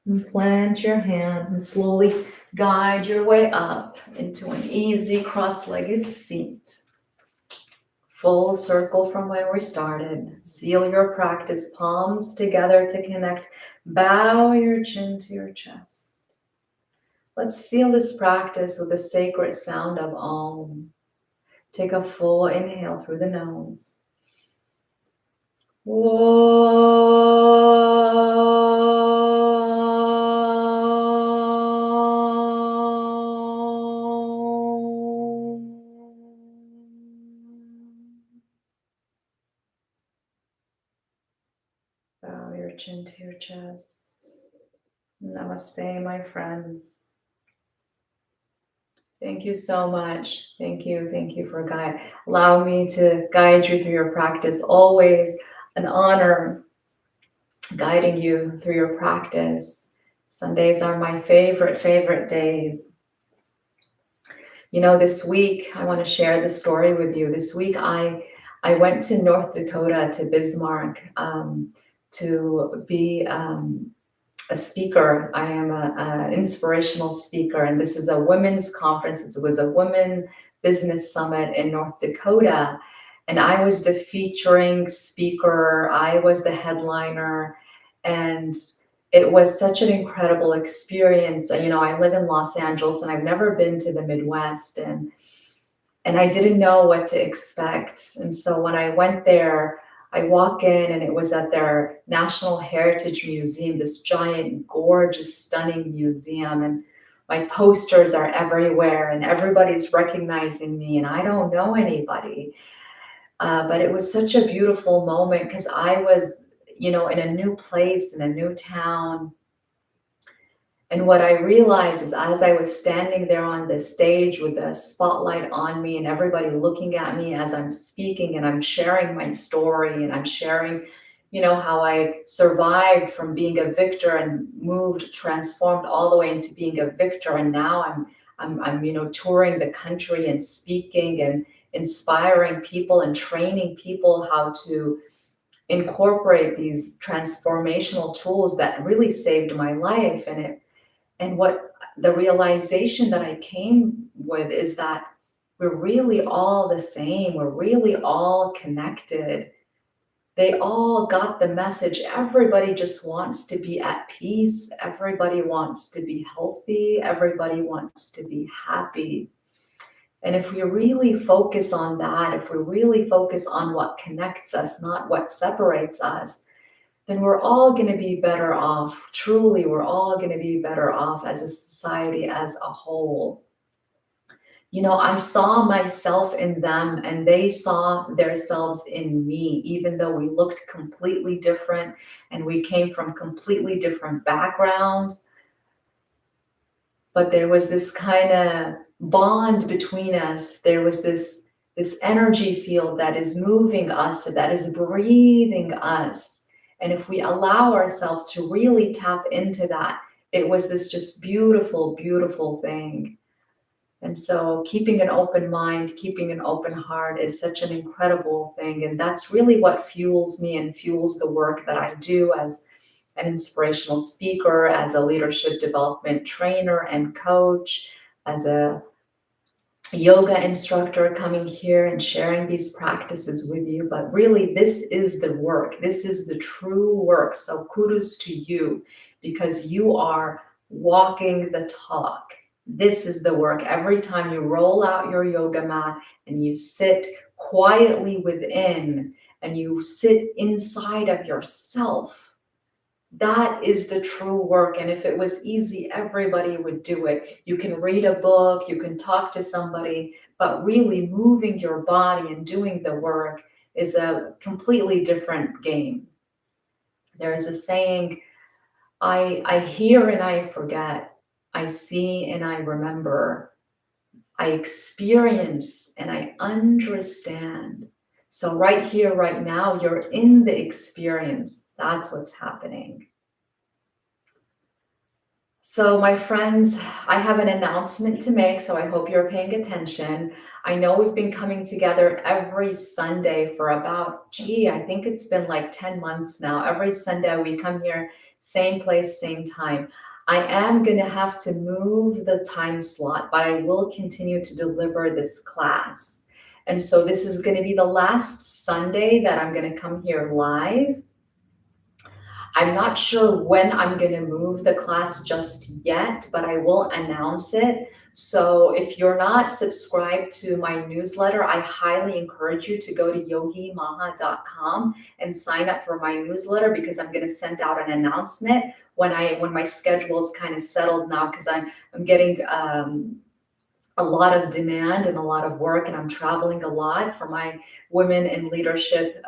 And plant your hand and slowly guide your way up into an easy cross-legged seat. Full circle from where we started. Seal your practice, palms together to connect. Bow your chin to your chest. Let's seal this practice with the sacred sound of Om. Take a full inhale through the nose. Bow your chin to your chest. Namaste, my friends. Thank you so much. Thank you for allow me to guide you through your practice. Always an honor guiding you through your practice. Sundays are my favorite days. You know, this week, I want to share this story with you. This week, I went to North Dakota, to Bismarck, to be a speaker. I am an inspirational speaker, and this is a women's conference. It was a women business summit in North Dakota, and I was the featuring speaker. I was the headliner, and it was such an incredible experience. You know, I live in Los Angeles, and I've never been to the Midwest, and I didn't know what to expect. And so when I went there, I walk in and it was at their National Heritage Museum, this giant, gorgeous, stunning museum. And my posters are everywhere and everybody's recognizing me and I don't know anybody. But it was such a beautiful moment because I was, you know, in a new place, in a new town. And what I realized is as I was standing there on the stage with the spotlight on me and everybody looking at me as I'm speaking and I'm sharing my story and I'm sharing, you know, how I survived from being a victor and moved, transformed all the way into being a victor. And now I'm, you know, touring the country and speaking and inspiring people and training people how to incorporate these transformational tools that really saved my life. And what the realization that I came with is that we're really all the same. We're really all connected. They all got the message. Everybody just wants to be at peace. Everybody wants to be healthy. Everybody wants to be happy. And if we really focus on that, if we really focus on what connects us, not what separates us, then we're all going to be better off. Truly, we're all going to be better off as a society as a whole. I saw myself in them and they saw themselves in me, even though we looked completely different and we came from completely different backgrounds. But there was this kind of bond between us. There was this energy field that is moving us, that is breathing us. And if we allow ourselves to really tap into that, it was this just beautiful, beautiful thing. And so keeping an open mind, keeping an open heart is such an incredible thing. And that's really what fuels me and fuels the work that I do as an inspirational speaker, as a leadership development trainer and coach, as a yoga instructor, coming here and sharing these practices with you. But really, this is the work. This is the true work. So kudos to you, because you are walking the talk. This is the work. Every time you roll out your yoga mat and you sit quietly within and you sit inside of yourself, that is the true work. And if it was easy, everybody would do it. You can read a book, you can talk to somebody, but really moving your body and doing the work is a completely different game. There's a saying, I hear and I forget. I see and I remember. I experience and I understand. So right here, right now, you're in the experience. That's what's happening. So my friends, I have an announcement to make, so I hope you're paying attention. I know we've been coming together every Sunday for about, I think it's been like 10 months now. Every Sunday we come here, same place, same time. I am going to have to move the time slot, but I will continue to deliver this class. And so this is going to be the last Sunday that I'm going to come here live. I'm not sure when I'm going to move the class just yet, but I will announce it. So if you're not subscribed to my newsletter, I highly encourage you to go to yogimaha.com and sign up for my newsletter, because I'm going to send out an announcement when my schedule is kind of settled now, because I'm getting a lot of demand and a lot of work, and I'm traveling a lot for my women in leadership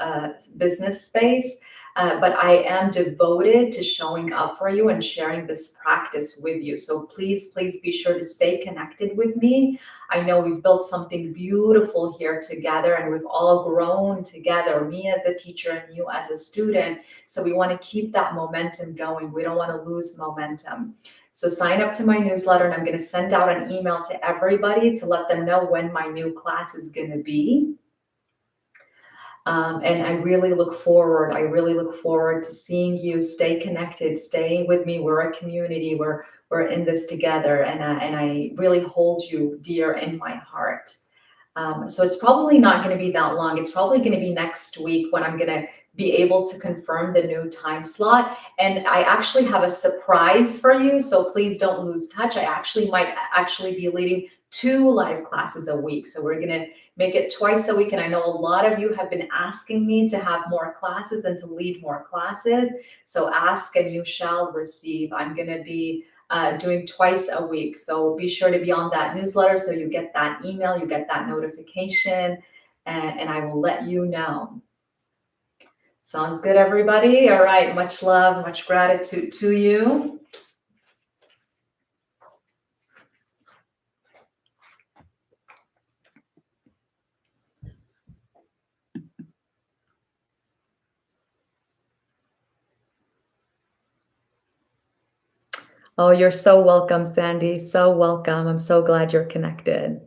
business space. But I am devoted to showing up for you and sharing this practice with you. So please, please be sure to stay connected with me. I know we've built something beautiful here together, and we've all grown together, me as a teacher and you as a student. So we want to keep that momentum going. We don't want to lose momentum. So sign up to my newsletter, and I'm going to send out an email to everybody to let them know when my new class is going to be. And I really look forward to seeing you. Stay connected, stay with me. We're a community. We're in this together, and I really hold you dear in my heart. So it's probably not going to be that long. It's probably going to be next week when I'm going to be able to confirm the new time slot. And I actually have a surprise for you, so please don't lose touch. I might be leading 2 live classes a week. So we're going to make it twice a week. And I know a lot of you have been asking me to have more classes and to lead more classes. So ask and you shall receive. I'm going to be doing twice a week. So be sure to be on that newsletter so you get that email, you get that notification, and I will let you know. Sounds good, everybody? All right, much love, much gratitude to you. Oh, you're so welcome, Sandy. So welcome. I'm so glad you're connected.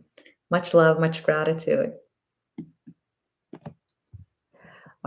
Much love, much gratitude.